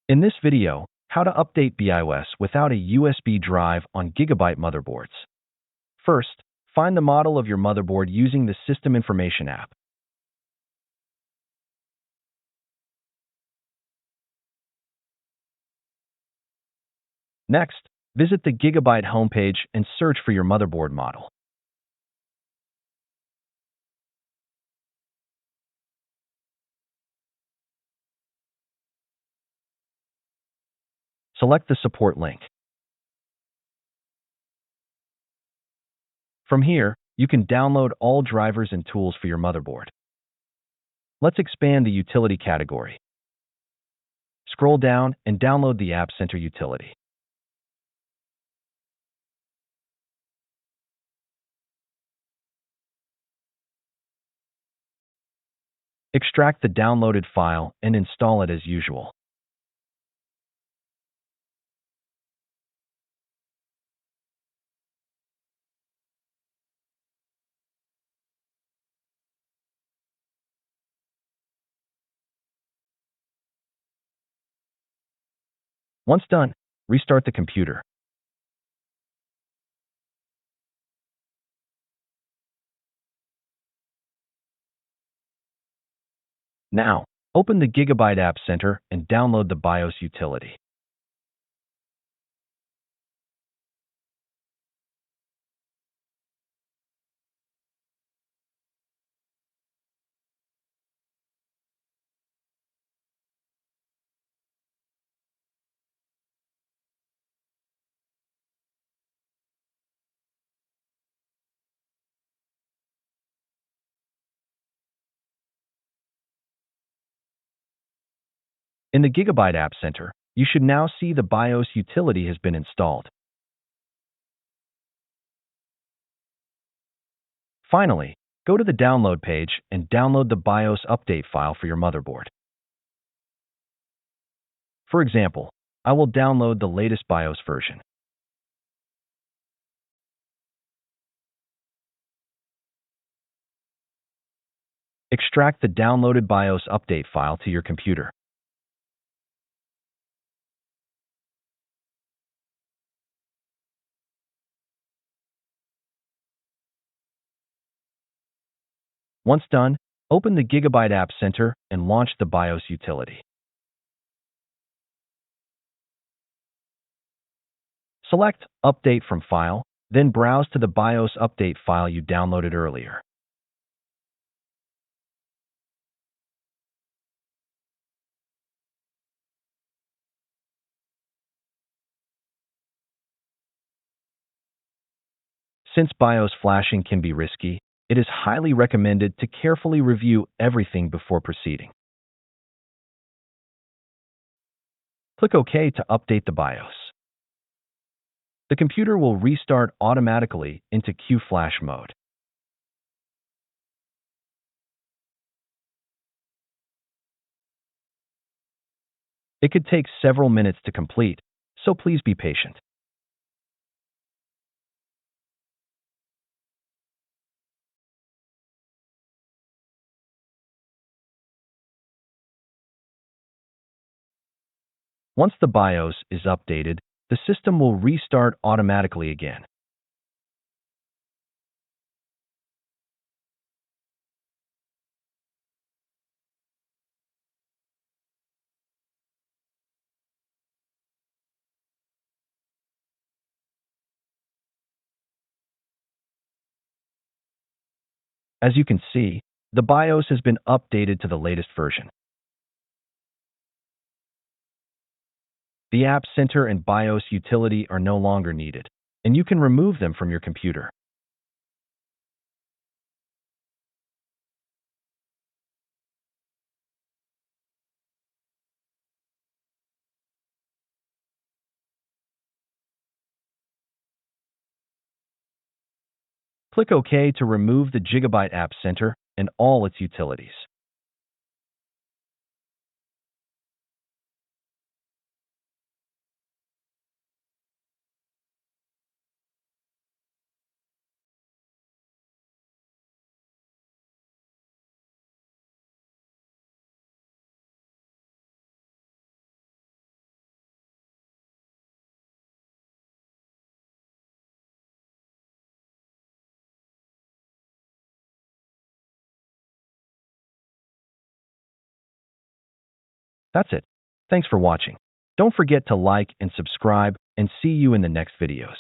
In this video, how to update BIOS without a USB drive on Gigabyte motherboards. First, find the model of your motherboard using the System Information app. Next, visit the Gigabyte homepage and search for your motherboard model. Select the support link. From here, you can download all drivers and tools for your motherboard. Let's expand the utility category. Scroll down and download the App Center utility. Extract the downloaded file and install it as usual. Once done, restart the computer. Now, open the Gigabyte App Center and download the BIOS utility. In the Gigabyte App Center, you should now see the BIOS utility has been installed. Finally, go to the download page and download the BIOS update file for your motherboard. For example, I will download the latest BIOS version. Extract the downloaded BIOS update file to your computer. Once done, open the Gigabyte App Center and launch the BIOS utility. Select Update from File, then browse to the BIOS update file you downloaded earlier. Since BIOS flashing can be risky, it is highly recommended to carefully review everything before proceeding. Click OK to update the BIOS. The computer will restart automatically into QFlash mode. It could take several minutes to complete, so please be patient. Once the BIOS is updated, the system will restart automatically again. As you can see, the BIOS has been updated to the latest version. The App Center and BIOS utility are no longer needed, and you can remove them from your computer. Click OK to remove the Gigabyte App Center and all its utilities. That's it. Thanks for watching. Don't forget to like and subscribe, and see you in the next videos.